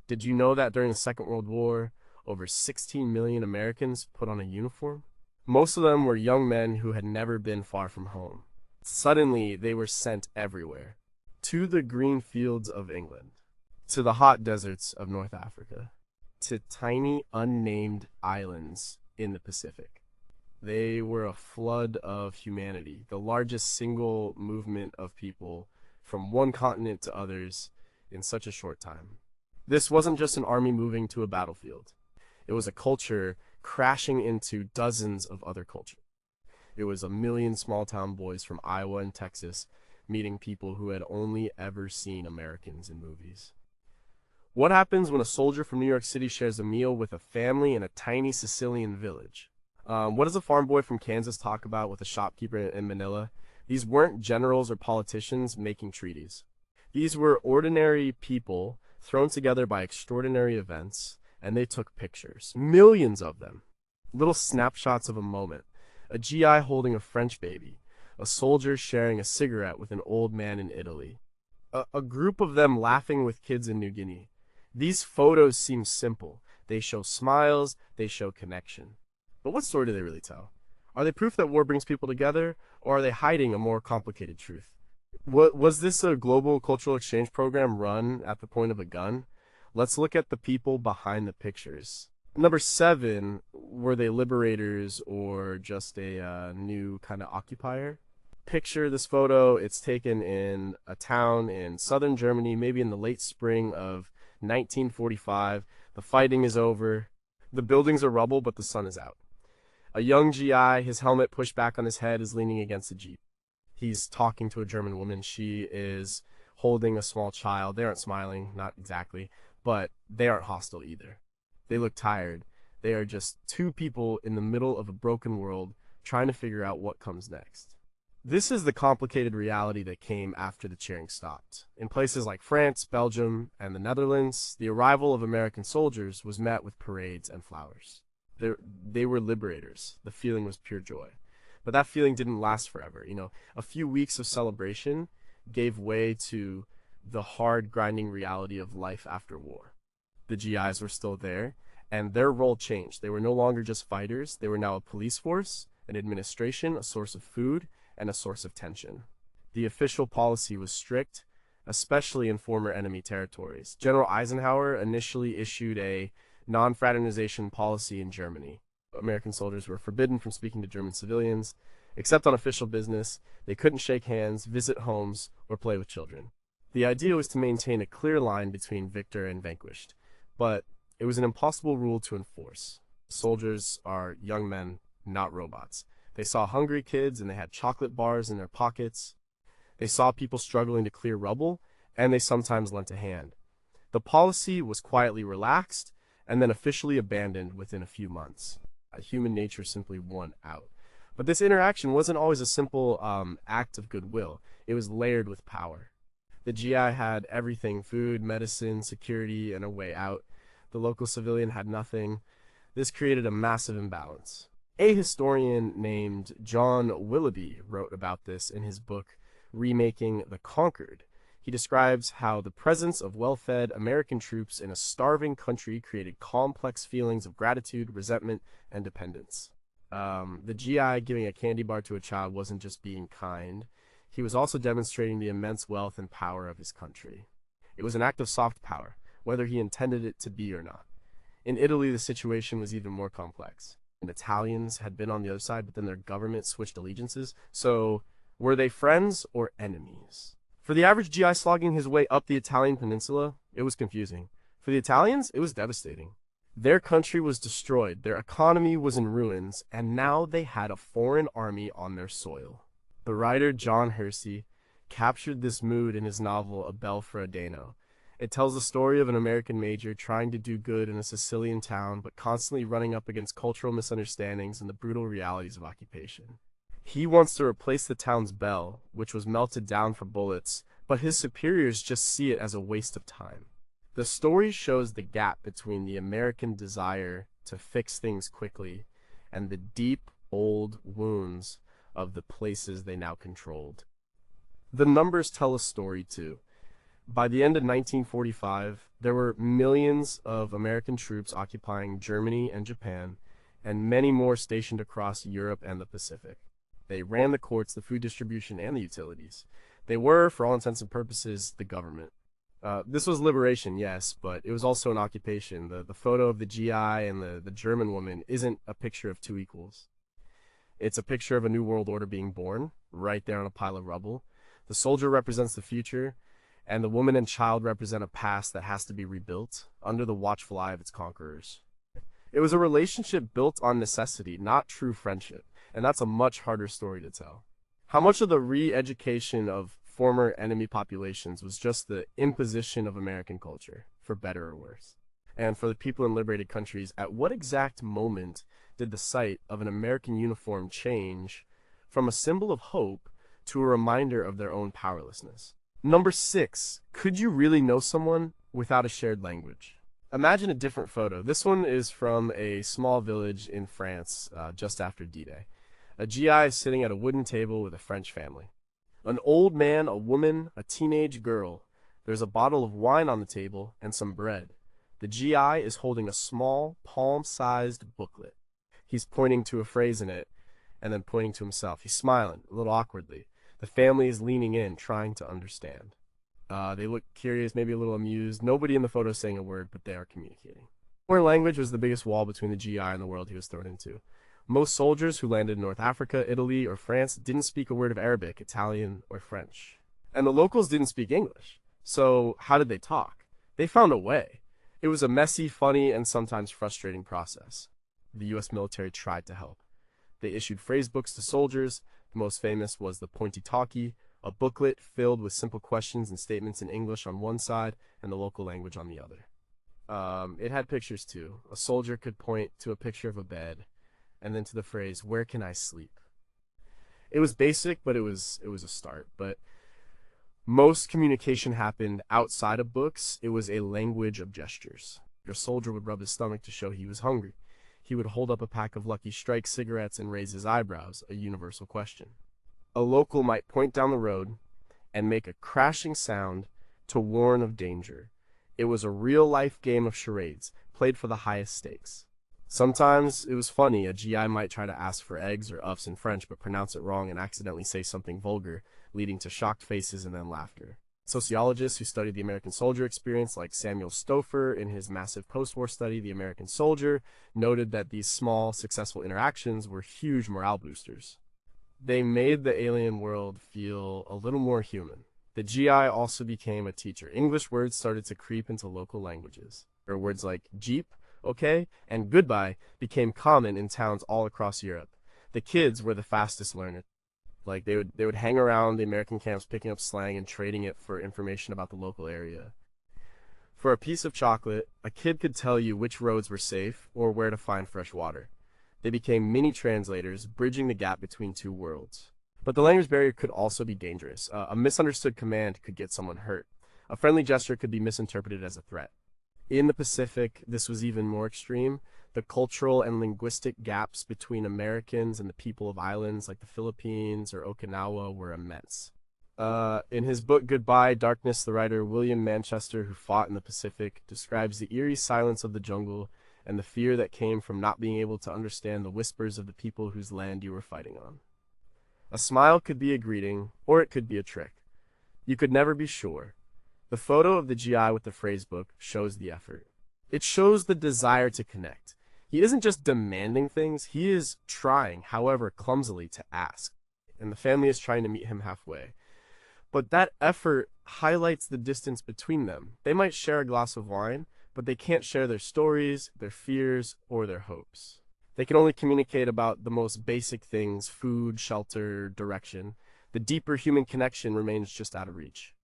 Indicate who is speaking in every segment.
Speaker 1: Did you know that during the Second World War, over 16 million Americans put on a uniform? Most of them were young men who had never been far from home. Suddenly, they were sent everywhere. To the green fields of England, to the hot deserts of North Africa, to tiny unnamed islands in the Pacific. They were a flood of humanity, the largest single movement of people from one continent to others in such a short time. This wasn't just an army moving to a battlefield. It was a culture crashing into dozens of other cultures. It was a million small-town boys from Iowa and Texas meeting people who had only ever seen Americans in movies. What happens when a soldier from New York City shares a meal with a family in a tiny Sicilian village? What does a farm boy from Kansas talk about with a shopkeeper in Manila? These weren't generals or politicians making treaties. These were ordinary people thrown together by extraordinary events, and they took pictures. Millions of them. Little snapshots of a moment. A GI holding a French baby. A soldier sharing a cigarette with an old man in Italy. A group of them laughing with kids in New Guinea. These photos seem simple. They show smiles, they show connection. But what story do they really tell? Are they proof that war brings people together, or are they hiding a more complicated truth? Was this a global cultural exchange program run at the point of a gun? Let's look at the people behind the pictures. Number 7, were they liberators or just a new kind of occupier? Picture this photo. It's taken in a town in southern Germany, maybe in the late spring of 1945. The fighting is over. The buildings are rubble, but the sun is out. A young GI, his helmet pushed back on his head, is leaning against a jeep. He's talking to a German woman. She is holding a small child. They aren't smiling, not exactly, but they aren't hostile either. They look tired. They are just two people in the middle of a broken world trying to figure out what comes next. This is the complicated reality that came after the cheering stopped. In places like France, Belgium, and the Netherlands, the arrival of American soldiers was met with parades and flowers. They were liberators. The feeling was pure joy. But that feeling didn't last forever. A few weeks of celebration gave way to the hard, grinding reality of life after war. The GIs were still there, and their role changed. They were no longer just fighters. They were now a police force, an administration, a source of food, and a source of tension. The official policy was strict, especially in former enemy territories. General Eisenhower initially issued a non-fraternization policy in Germany. American soldiers were forbidden from speaking to German civilians, except on official business. They couldn't shake hands, visit homes, or play with children. The idea was to maintain a clear line between victor and vanquished, but it was an impossible rule to enforce. Soldiers are young men, not robots. They saw hungry kids and they had chocolate bars in their pockets. They saw people struggling to clear rubble, and they sometimes lent a hand. The policy was quietly relaxed and then officially abandoned within a few months. Human nature simply won out. But this interaction wasn't always a simple act of goodwill. It was layered with power. The GI had everything: food, medicine, security, and a way out. The local civilian had nothing. This created a massive imbalance. A historian named John Willoughby wrote about this in his book, Remaking the Conquered. He describes how the presence of well-fed American troops in a starving country created complex feelings of gratitude, resentment, and dependence. The GI giving a candy bar to a child wasn't just being kind. He was also demonstrating the immense wealth and power of his country. It was an act of soft power, whether he intended it to be or not. In Italy, the situation was even more complex. The Italians had been on the other side, but then their government switched allegiances. So, were they friends or enemies? For the average GI slogging his way up the Italian peninsula, it was confusing. For the Italians, it was devastating. Their country was destroyed, their economy was in ruins, and now they had a foreign army on their soil. The writer John Hersey captured this mood in his novel A Bell for a Dano. It tells the story of an American major trying to do good in a Sicilian town, but constantly running up against cultural misunderstandings and the brutal realities of occupation. He wants to replace the town's bell, which was melted down for bullets, but his superiors just see it as a waste of time. The story shows the gap between the American desire to fix things quickly and the deep, old wounds of the places they now controlled. The numbers tell a story too. By the end of 1945, there were millions of American troops occupying Germany and Japan, and many more stationed across Europe and the Pacific. They ran the courts, the food distribution, and the utilities. They were, for all intents and purposes, the government. This was liberation, yes, but it was also an occupation. The photo of the GI and the German woman isn't a picture of two equals. It's a picture of a new world order being born, right there on a pile of rubble. The soldier represents the future, and the woman and child represent a past that has to be rebuilt under the watchful eye of its conquerors. It was a relationship built on necessity, not true friendship, and that's a much harder story to tell. How much of the re-education of former enemy populations was just the imposition of American culture, for better or worse? And for the people in liberated countries, at what exact moment did the sight of an American uniform change from a symbol of hope to a reminder of their own powerlessness? Number 6, could you really know someone without a shared language? Imagine a different photo. This one is from a small village in France just after D-Day. A GI is sitting at a wooden table with a French family. An old man, a woman, a teenage girl. There's a bottle of wine on the table and some bread. The GI is holding a small, palm-sized booklet. He's pointing to a phrase in it and then pointing to himself. He's smiling, a little awkwardly. The family is leaning in, trying to understand. They look curious, maybe a little amused. Nobody in the photo is saying a word, but they are communicating. Foreign language was the biggest wall between the GI and the world he was thrown into. Most soldiers who landed in North Africa, Italy, or France didn't speak a word of Arabic, Italian, or French. And the locals didn't speak English. So how did they talk? They found a way. It was a messy, funny, and sometimes frustrating process. The US military tried to help. They issued phrase books to soldiers. The most famous was the Pointy-Talkie, a booklet filled with simple questions and statements in English on one side and the local language on the other. It had pictures too. A soldier could point to a picture of a bed and then to the phrase, "Where can I sleep?" It was basic, but it was a start. But most communication happened outside of books. It was a language of gestures. Your soldier would rub his stomach to show he was hungry. He would hold up a pack of Lucky Strike cigarettes and raise his eyebrows, a universal question. A local might point down the road and make a crashing sound to warn of danger. It was a real-life game of charades, played for the highest stakes. Sometimes it was funny. A GI might try to ask for eggs or uffs in French, but pronounce it wrong and accidentally say something vulgar, leading to shocked faces and then laughter. Sociologists who studied the American soldier experience, like Samuel Stouffer in his massive post-war study, The American Soldier, noted that these small, successful interactions were huge morale boosters. They made the alien world feel a little more human. The GI also became a teacher. English words started to creep into local languages. Words like Jeep, okay, and goodbye became common in towns all across Europe. The kids were the fastest learners. Like they would hang around the American camps picking up slang and trading it for information about the local area. For a piece of chocolate, a kid could tell you which roads were safe or where to find fresh water. They became mini translators, bridging the gap between two worlds. But the language barrier could also be dangerous. A misunderstood command could get someone hurt. A friendly gesture could be misinterpreted as a threat. In the Pacific, this was even more extreme. The cultural and linguistic gaps between Americans and the people of islands like the Philippines or Okinawa were immense. In his book Goodbye, Darkness, the writer William Manchester, who fought in the Pacific, describes the eerie silence of the jungle and the fear that came from not being able to understand the whispers of the people whose land you were fighting on. A smile could be a greeting, or it could be a trick. You could never be sure. The photo of the GI with the phrase book shows the effort. It shows the desire to connect. He isn't just demanding things, he is trying, however clumsily, to ask. And the family is trying to meet him halfway. But that effort highlights the distance between them. They might share a glass of wine, but they can't share their stories, their fears, or their hopes. They can only communicate about the most basic things: food, shelter, direction. The deeper human connection remains just out of reach.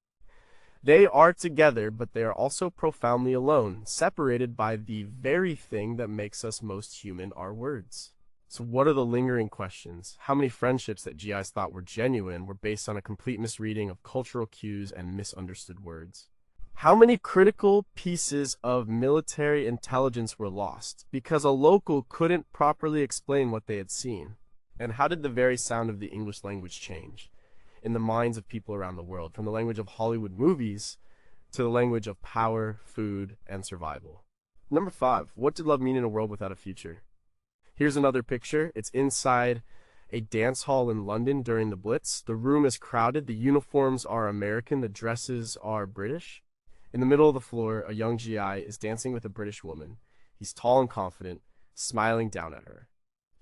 Speaker 1: They are together, but they are also profoundly alone, separated by the very thing that makes us most human, our words. So what are the lingering questions? How many friendships that GIs thought were genuine were based on a complete misreading of cultural cues and misunderstood words? How many critical pieces of military intelligence were lost because a local couldn't properly explain what they had seen? And how did the very sound of the English language change in the minds of people around the world, from the language of Hollywood movies to the language of power, food, and survival. Number 5. What did love mean in a world without a future? Here's another picture. It's inside a dance hall in London during the Blitz. The room is crowded. The uniforms are American. The dresses are British. In the middle of the floor, a young GI is dancing with a British woman. He's tall and confident, smiling down at her.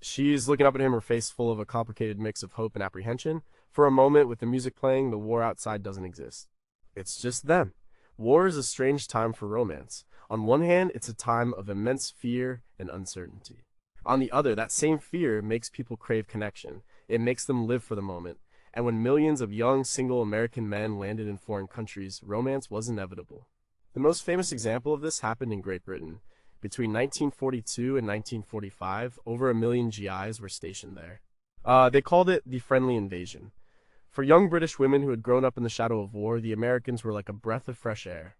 Speaker 1: She's looking up at him, her face full of a complicated mix of hope and apprehension. For a moment, with the music playing, the war outside doesn't exist. It's just them. War is a strange time for romance. On one hand, it's a time of immense fear and uncertainty. On the other, that same fear makes people crave connection. It makes them live for the moment. And when millions of young, single American men landed in foreign countries, romance was inevitable. The most famous example of this happened in Great Britain. Between 1942 and 1945, over 1 million GIs were stationed there. They called it the friendly invasion. For young British women who had grown up in the shadow of war, the Americans were like a breath of fresh air.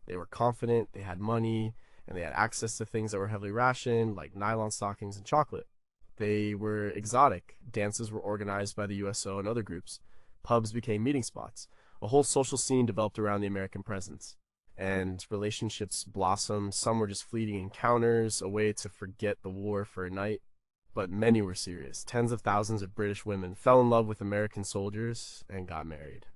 Speaker 1: They were confident, they had money, and they had access to things that were heavily rationed, like nylon stockings and chocolate. They were exotic. Dances were organized by the USO and other groups. Pubs became meeting spots. A whole social scene developed around the American presence. And relationships blossomed. Some were just fleeting encounters, a way to forget the war for a night. But many were serious. Tens of thousands of British women fell in love with American soldiers and got married.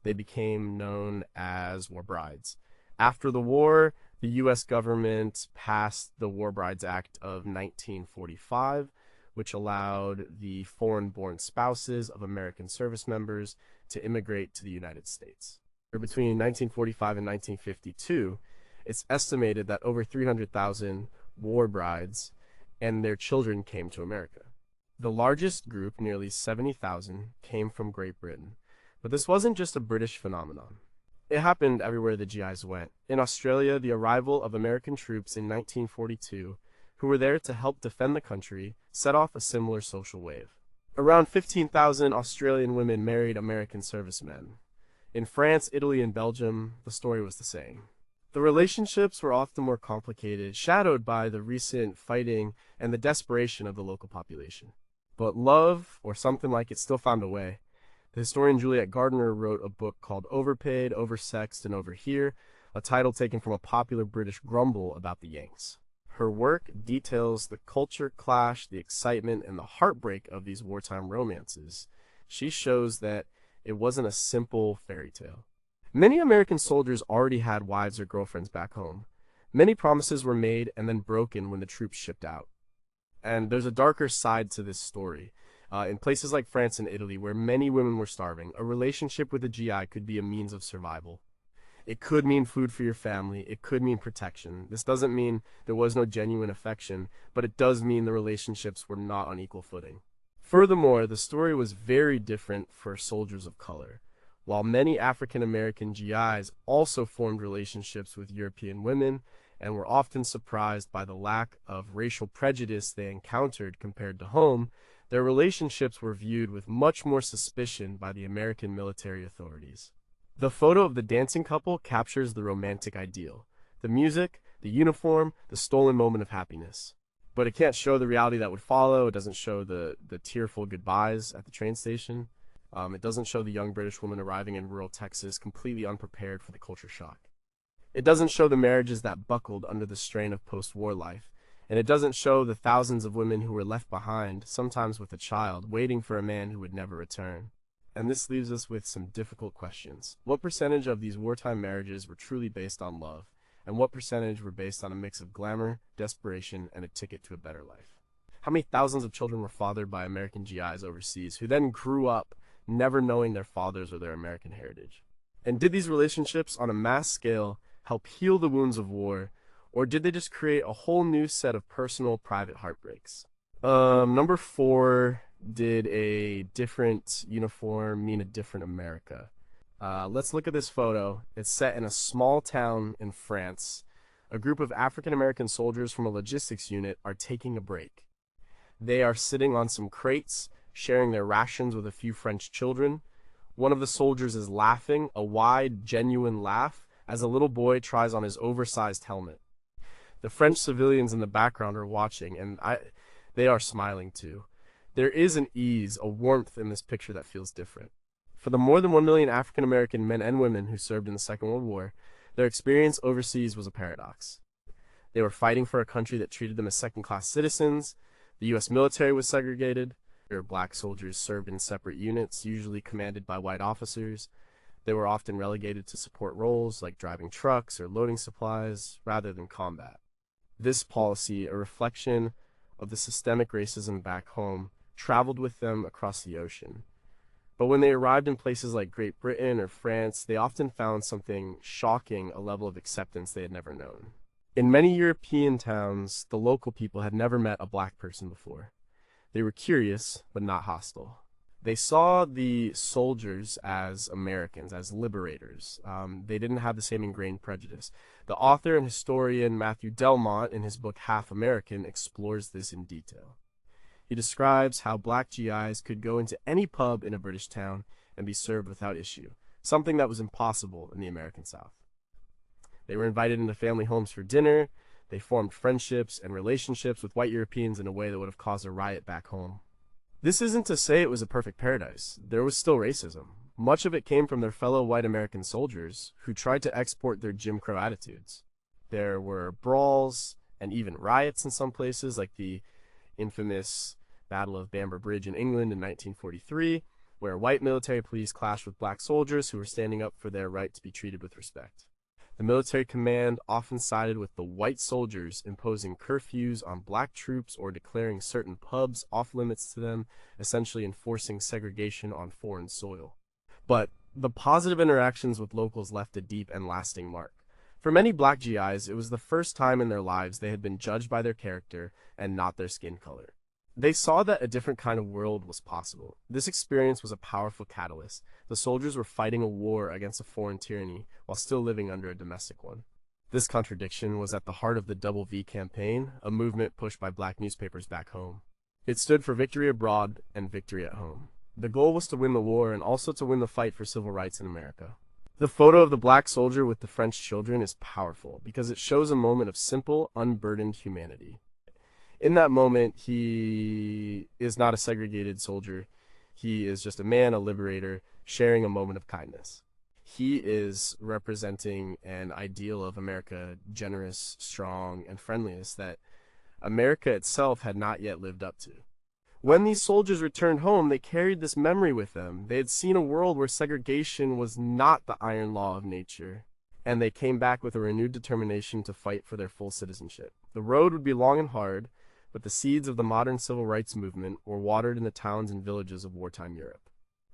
Speaker 1: They became known as war brides. After the war, the U.S. government passed the War Brides Act of 1945, which allowed the foreign-born spouses of American service members to immigrate to the United States. Between 1945 and 1952, it's estimated that over 300,000 war brides and their children came to America. The largest group, nearly 70,000, came from Great Britain. But this wasn't just a British phenomenon. It happened everywhere the GIs went. In Australia, the arrival of American troops in 1942, who were there to help defend the country, set off a similar social wave. Around 15,000 Australian women married American servicemen. In France, Italy, and Belgium, the story was the same. The relationships were often more complicated, shadowed by the recent fighting and the desperation of the local population. But love, or something like it, still found a way. The historian Juliet Gardner wrote a book called Overpaid, Oversexed, and Overhere, a title taken from a popular British grumble about the Yanks. Her work details the culture clash, the excitement, and the heartbreak of these wartime romances. She shows that it wasn't a simple fairy tale. Many American soldiers already had wives or girlfriends back home. Many promises were made and then broken when the troops shipped out. And there's a darker side to this story. In places like France and Italy, where many women were starving, a relationship with a GI could be a means of survival. It could mean food for your family. It could mean protection. This doesn't mean there was no genuine affection, but it does mean the relationships were not on equal footing. Furthermore, the story was very different for soldiers of color. While many African American GIs also formed relationships with European women and were often surprised by the lack of racial prejudice they encountered compared to home, their relationships were viewed with much more suspicion by the American military authorities. The photo of the dancing couple captures the romantic ideal: the music, the uniform, the stolen moment of happiness. But it can't show the reality that would follow. It doesn't show the tearful goodbyes at the train station. It doesn't show the young British woman arriving in rural Texas completely unprepared for the culture shock. It doesn't show the marriages that buckled under the strain of post-war life. And it doesn't show the thousands of women who were left behind, sometimes with a child, waiting for a man who would never return. And this leaves us with some difficult questions. What percentage of these wartime marriages were truly based on love? And what percentage were based on a mix of glamour, desperation, and a ticket to a better life? How many thousands of children were fathered by American GIs overseas who then grew up never knowing their fathers or their American heritage? And did these relationships on a mass scale help heal the wounds of war, or did they just create a whole new set of personal, private heartbreaks? Number 4, did a different uniform mean a different America? Let's look at this photo. It's set in a small town in France. A group of African-American soldiers from a logistics unit are taking a break. They are sitting on some crates, sharing their rations with a few French children. One of the soldiers is laughing, a wide, genuine laugh, as a little boy tries on his oversized helmet. The French civilians in the background are watching, and they are smiling too. There is an ease, a warmth in this picture that feels different. For the more than 1 million African American men and women who served in the Second World War, their experience overseas was a paradox. They were fighting for a country that treated them as second-class citizens. The U.S. military was segregated. Black soldiers served in separate units, usually commanded by white officers. They were often relegated to support roles like driving trucks or loading supplies rather than combat. This policy, a reflection of the systemic racism back home, traveled with them across the ocean. But when they arrived in places like Great Britain or France, they often found something shocking, a level of acceptance they had never known. In many European towns, the local people had never met a black person before. They were curious, but not hostile. They saw the soldiers as Americans, as liberators. They didn't have the same ingrained prejudice. The author and historian Matthew Delmont, in his book Half American, explores this in detail. He describes how black GIs could go into any pub in a British town and be served without issue, something that was impossible in the American South. They were invited into family homes for dinner. They formed friendships and relationships with white Europeans in a way that would have caused a riot back home. This isn't to say it was a perfect paradise. There was still racism. Much of it came from their fellow white American soldiers who tried to export their Jim Crow attitudes. There were brawls and even riots in some places, like the infamous Battle of Bamber Bridge in England in 1943, where white military police clashed with black soldiers who were standing up for their right to be treated with respect. The military command often sided with the white soldiers, imposing curfews on black troops or declaring certain pubs off limits to them, essentially enforcing segregation on foreign soil. But the positive interactions with locals left a deep and lasting mark. For many black GIs, it was the first time in their lives they had been judged by their character and not their skin color. They saw that a different kind of world was possible. This experience was a powerful catalyst. The soldiers were fighting a war against a foreign tyranny while still living under a domestic one. This contradiction was at the heart of the WWII campaign, a movement pushed by black newspapers back home. It stood for victory abroad and victory at home. The goal was to win the war and also to win the fight for civil rights in America. The photo of the black soldier with the French children is powerful because it shows a moment of simple, unburdened humanity. In that moment, he is not a segregated soldier. He is just a man, a liberator, sharing a moment of kindness. He is representing an ideal of America, generous, strong, and friendliness that America itself had not yet lived up to. When these soldiers returned home, they carried this memory with them. They had seen a world where segregation was not the iron law of nature, and they came back with a renewed determination to fight for their full citizenship. The road would be long and hard, but the seeds of the modern civil rights movement were watered in the towns and villages of wartime Europe.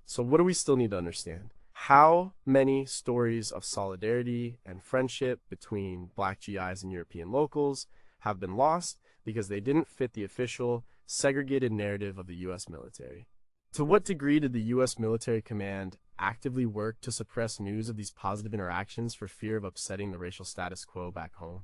Speaker 1: So what do we still need to understand? How many stories of solidarity and friendship between black GIs and European locals have been lost because they didn't fit the official, segregated narrative of the U.S. military? To what degree did the U.S. military command actively work to suppress news of these positive interactions for fear of upsetting the racial status quo back home?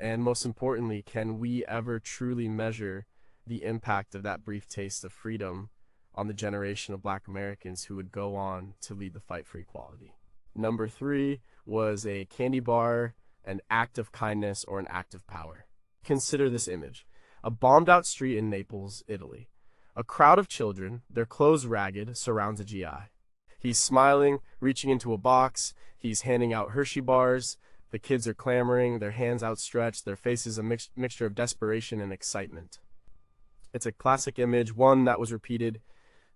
Speaker 1: And most importantly, can we ever truly measure the impact of that brief taste of freedom on the generation of black Americans who would go on to lead the fight for equality? Number 3 was a candy bar, an act of kindness, or an act of power. Consider this image. A bombed-out street in Naples, Italy. A crowd of children, their clothes ragged, surrounds a GI. He's smiling, reaching into a box. He's handing out Hershey bars. The kids are clamoring, their hands outstretched, their faces a mixture of desperation and excitement. It's a classic image, one that was repeated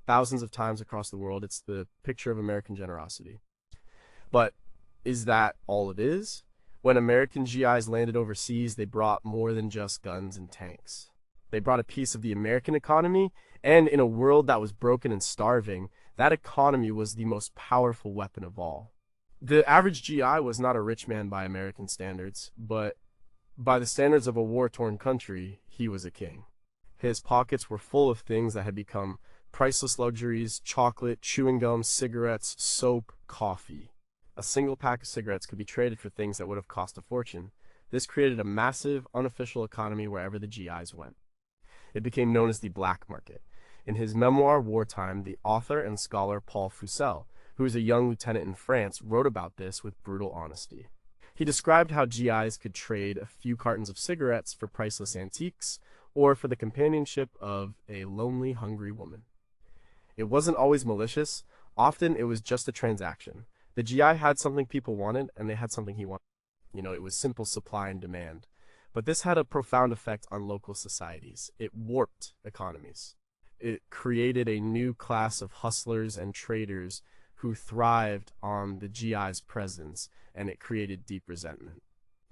Speaker 1: thousands of times across the world. It's the picture of American generosity. But is that all it is? When American GIs landed overseas, they brought more than just guns and tanks. They brought a piece of the American economy, and in a world that was broken and starving, that economy was the most powerful weapon of all. The average GI was not a rich man by American standards, but by the standards of a war-torn country, he was a king. His pockets were full of things that had become priceless luxuries: chocolate, chewing gum, cigarettes, soap, coffee. A single pack of cigarettes could be traded for things that would have cost a fortune. This created a massive, unofficial economy wherever the GIs went. It became known as the black market. In his memoir, Wartime, the author and scholar Paul Fussell, who was a young lieutenant in France, wrote about this with brutal honesty. He described how GIs could trade a few cartons of cigarettes for priceless antiques or for the companionship of a lonely, hungry woman. It wasn't always malicious. Often it was just a transaction. The GI had something people wanted, and they had something he wanted. It was simple supply and demand. But this had a profound effect on local societies. It warped economies. It created a new class of hustlers and traders who thrived on the GI's presence, and it created deep resentment.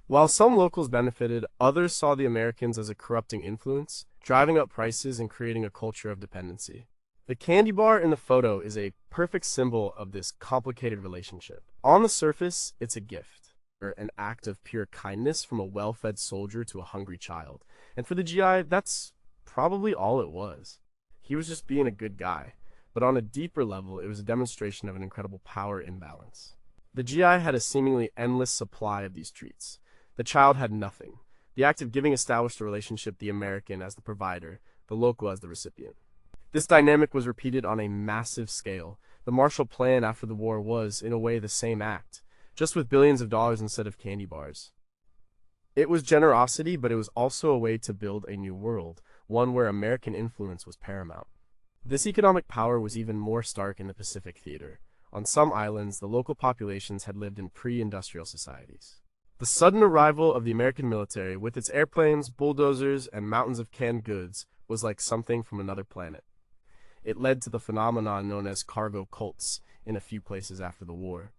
Speaker 1: While some locals benefited, others saw the Americans as a corrupting influence, driving up prices and creating a culture of dependency. The candy bar in the photo is a perfect symbol of this complicated relationship. On the surface, it's a gift, or an act of pure kindness from a well-fed soldier to a hungry child. And for the GI, that's probably all it was. He was just being a good guy. But on a deeper level, it was a demonstration of an incredible power imbalance. The GI had a seemingly endless supply of these treats. The child had nothing. The act of giving established a relationship, the American as the provider, the local as the recipient. This dynamic was repeated on a massive scale. The Marshall Plan after the war was, in a way, the same act, just with billions of dollars instead of candy bars. It was generosity, but it was also a way to build a new world, one where American influence was paramount. This economic power was even more stark in the Pacific Theater. On some islands, the local populations had lived in pre-industrial societies. The sudden arrival of the American military, with its airplanes, bulldozers, and mountains of canned goods, was like something from another planet. It led to the phenomenon known as cargo cults in a few places after the war.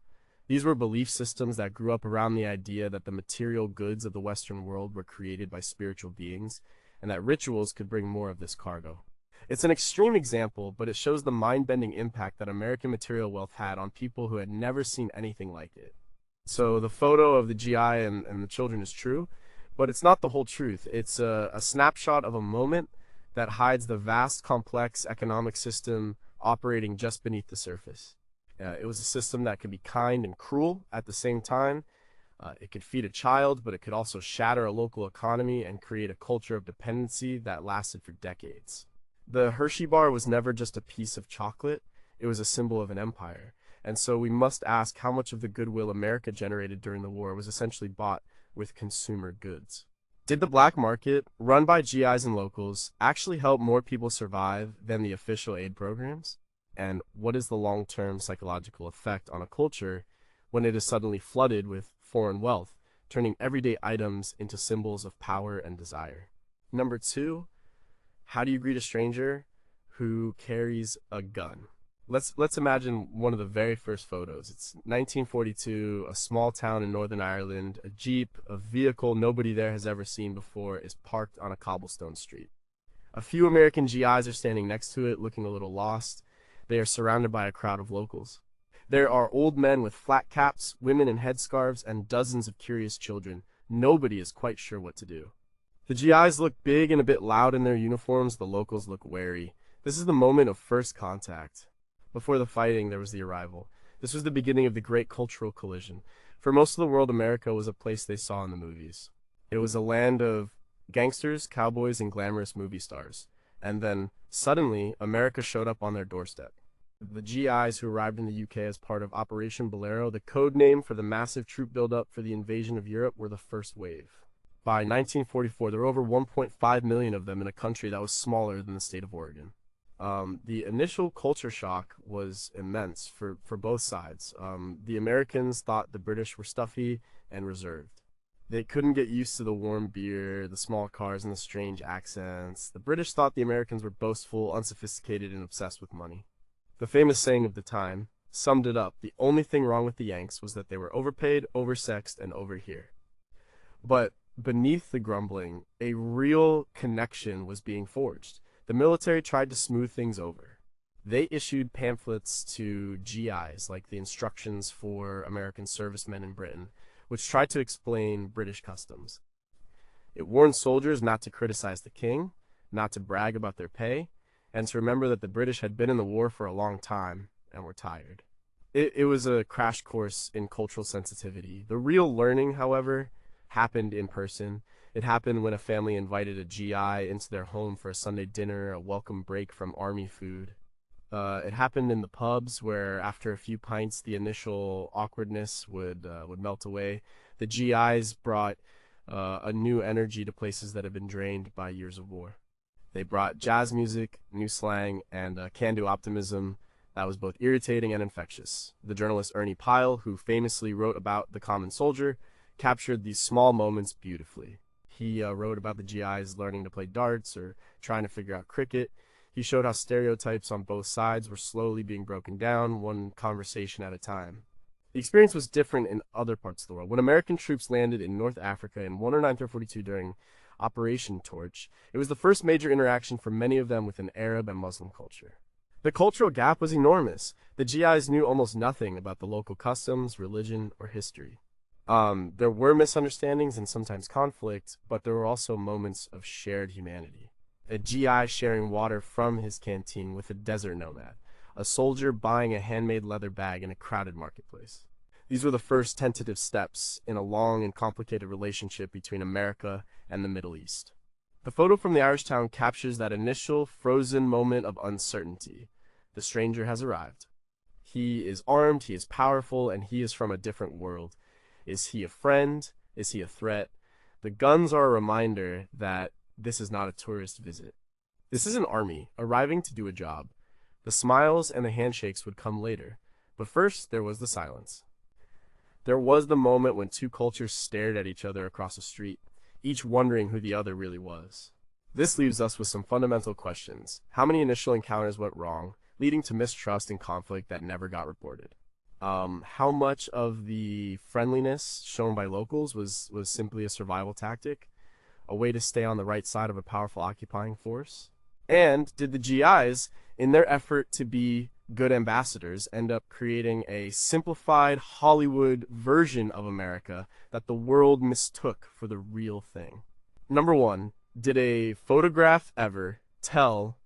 Speaker 1: These were belief systems that grew up around the idea that the material goods of the Western world were created by spiritual beings, and that rituals could bring more of this cargo. It's an extreme example, but it shows the mind-bending impact that American material wealth had on people who had never seen anything like it. So the photo of the GI and the children is true, but it's not the whole truth. It's a snapshot of a moment that hides the vast, complex economic system operating just beneath the surface. It was a system that could be kind and cruel at the same time. It could feed a child, but it could also shatter a local economy and create a culture of dependency that lasted for decades. The Hershey bar was never just a piece of chocolate, it was a symbol of an empire. And so we must ask how much of the goodwill America generated during the war was essentially bought with consumer goods. Did the black market, run by GIs and locals, actually help more people survive than the official aid programs? And what is the long-term psychological effect on a culture when it is suddenly flooded with foreign wealth, turning everyday items into symbols of power and desire? Number 2, how do you greet a stranger who carries a gun? Let's imagine one of the very first photos. It's 1942, a small town in Northern Ireland. A jeep, a vehicle nobody there has ever seen before, is parked on a cobblestone street. A few American GIs are standing next to it, looking a little lost. They are surrounded by a crowd of locals. There are old men with flat caps, women in headscarves, and dozens of curious children. Nobody is quite sure what to do. The GIs look big and a bit loud in their uniforms. The locals look wary. This is the moment of first contact. Before the fighting, there was the arrival. This was the beginning of the great cultural collision. For most of the world, America was a place they saw in the movies. It was a land of gangsters, cowboys, and glamorous movie stars. And then, suddenly, America showed up on their doorstep. The GIs who arrived in the UK as part of Operation Bolero, the code name for the massive troop buildup for the invasion of Europe, were the first wave. By 1944, there were over 1.5 million of them in a country that was smaller than the state of Oregon. The initial culture shock was immense for both sides. The Americans thought the British were stuffy and reserved. They couldn't get used to the warm beer, the small cars, and the strange accents. The British thought the Americans were boastful, unsophisticated, and obsessed with money. The famous saying of the time summed it up. The only thing wrong with the Yanks was that they were overpaid, oversexed, and over here. But beneath the grumbling, a real connection was being forged. The military tried to smooth things over. They issued pamphlets to GIs, like the Instructions for American Servicemen in Britain, which tried to explain British customs. It warned soldiers not to criticize the king, not to brag about their pay, and to remember that the British had been in the war for a long time and were tired. It was a crash course in cultural sensitivity. The real learning, however, happened in person. It happened when a family invited a GI into their home for a Sunday dinner, a welcome break from army food. It happened in the pubs where, after a few pints, the initial awkwardness would melt away. The GIs brought a new energy to places that had been drained by years of war. They brought jazz music, new slang, and can-do optimism that was both irritating and infectious. The journalist Ernie Pyle, who famously wrote about the common soldier, captured these small moments beautifully. He wrote about the GIs learning to play darts or trying to figure out cricket. He showed how stereotypes on both sides were slowly being broken down, one conversation at a time. The experience was different in other parts of the world. When American troops landed in North Africa in 109-42 during Operation Torch, it was the first major interaction for many of them with an Arab and Muslim culture. The cultural gap was enormous. The GIs knew almost nothing about the local customs, religion, or history. There were misunderstandings and sometimes conflict, but there were also moments of shared humanity. A GI sharing water from his canteen with a desert nomad, a soldier buying a handmade leather bag in a crowded marketplace. These were the first tentative steps in a long and complicated relationship between America and the Middle East. The photo from the Irish town captures that initial frozen moment of uncertainty. The stranger has arrived. He is armed, he is powerful, and he is from a different world. Is he a friend? Is he a threat? The guns are a reminder that this is not a tourist visit. This is an army arriving to do a job. The smiles and the handshakes would come later, but first there was the silence. There was the moment when two cultures stared at each other across a street, each wondering who the other really was. This leaves us with some fundamental questions. How many initial encounters went wrong, leading to mistrust and conflict that never got reported? How much of the friendliness shown by locals was simply a survival tactic, a way to stay on the right side of a powerful occupying force? And did the GIs, in their effort to be good ambassadors, end up creating a simplified Hollywood version of America that the world mistook for the real thing? Number one, did a photograph ever tell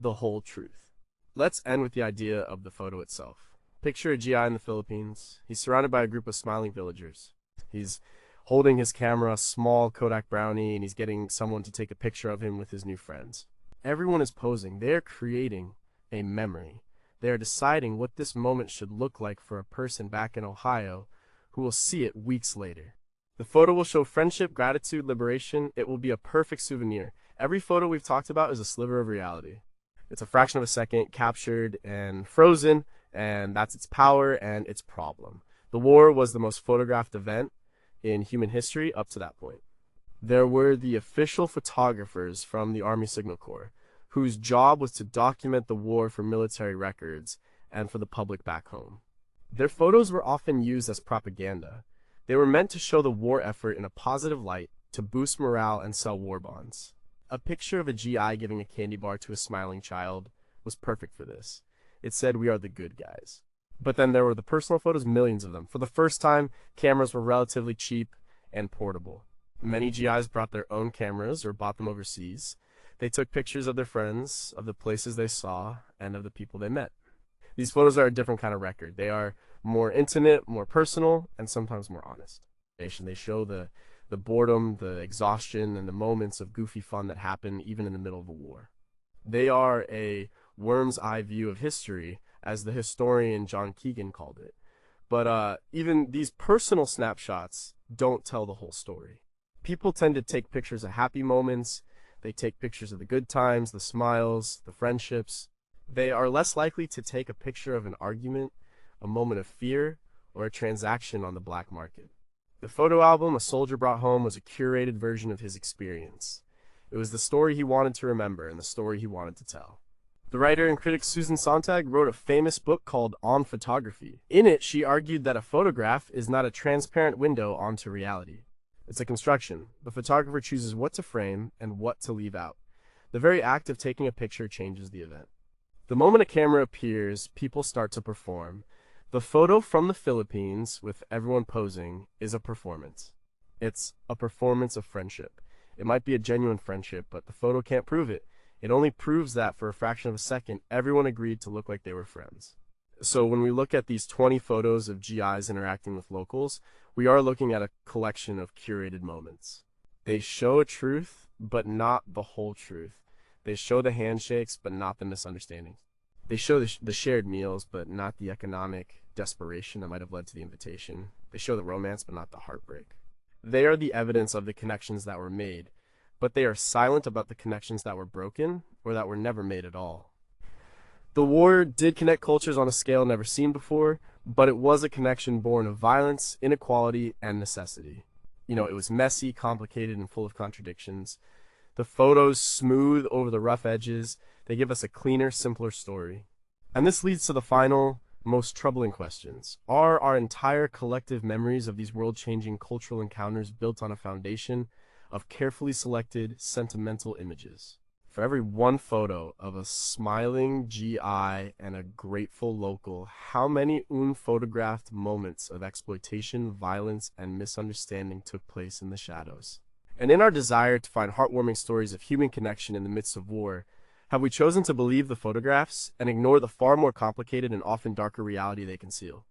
Speaker 1: the whole truth? Let's end with the idea of the photo itself. Picture a GI in the Philippines. He's surrounded by a group of smiling villagers. He's holding his camera, a small Kodak Brownie, and he's getting someone to take a picture of him with his new friends. Everyone is posing. They're creating a memory. They're deciding what this moment should look like for a person back in Ohio who will see it weeks later. The photo will show friendship, gratitude, liberation. It will be a perfect souvenir. Every photo we've talked about is a sliver of reality. It's a fraction of a second, captured and frozen, and that's its power and its problem. The war was the most photographed event in human history up to that point. There were the official photographers from the Army Signal Corps, whose job was to document the war for military records and for the public back home. Their photos were often used as propaganda. They were meant to show the war effort in a positive light, to boost morale and sell war bonds. A picture of a GI giving a candy bar to a smiling child was perfect for this. It said, "We are the good guys." But then there were the personal photos, millions of them. For the first time, cameras were relatively cheap and portable. Many GIs brought their own cameras or bought them overseas. They took pictures of their friends, of the places they saw, and of the people they met. These photos are a different kind of record. They are more intimate, more personal, and sometimes more honest. They show the boredom, the exhaustion, and the moments of goofy fun that happen even in the middle of a war. They are a worm's eye view of history, as the historian John Keegan called it. But even these personal snapshots don't tell the whole story. People tend to take pictures of happy moments. They take pictures of the good times, the smiles, the friendships. They are less likely to take a picture of an argument, a moment of fear, or a transaction on the black market. The photo album a soldier brought home was a curated version of his experience. It was the story he wanted to remember and the story he wanted to tell. The writer and critic Susan Sontag wrote a famous book called On Photography. In it, she argued that a photograph is not a transparent window onto reality. It's a construction. The photographer chooses what to frame and what to leave out. The very act of taking a picture changes the event. The moment a camera appears, people start to perform. The photo from the Philippines, with everyone posing, is a performance. It's a performance of friendship. It might be a genuine friendship, but the photo can't prove it. It only proves that for a fraction of a second, everyone agreed to look like they were friends. So when we look at these 20 photos of GIs interacting with locals, we are looking at a collection of curated moments. They show a truth, but not the whole truth. They show the handshakes, but not the misunderstandings. They show the shared meals, but not the economic desperation that might have led to the invitation. They show the romance, but not the heartbreak. They are the evidence of the connections that were made, but they are silent about the connections that were broken or that were never made at all. The war did connect cultures on a scale never seen before, but it was a connection born of violence, inequality, and necessity. It was messy, complicated, and full of contradictions. The photos smooth over the rough edges. They give us a cleaner, simpler story. And this leads to the final, most troubling questions. Are our entire collective memories of these world-changing cultural encounters built on a foundation of carefully selected, sentimental images? For every one photo of a smiling GI and a grateful local, how many unphotographed moments of exploitation, violence, and misunderstanding took place in the shadows? And in our desire to find heartwarming stories of human connection in the midst of war, have we chosen to believe the photographs and ignore the far more complicated and often darker reality they conceal?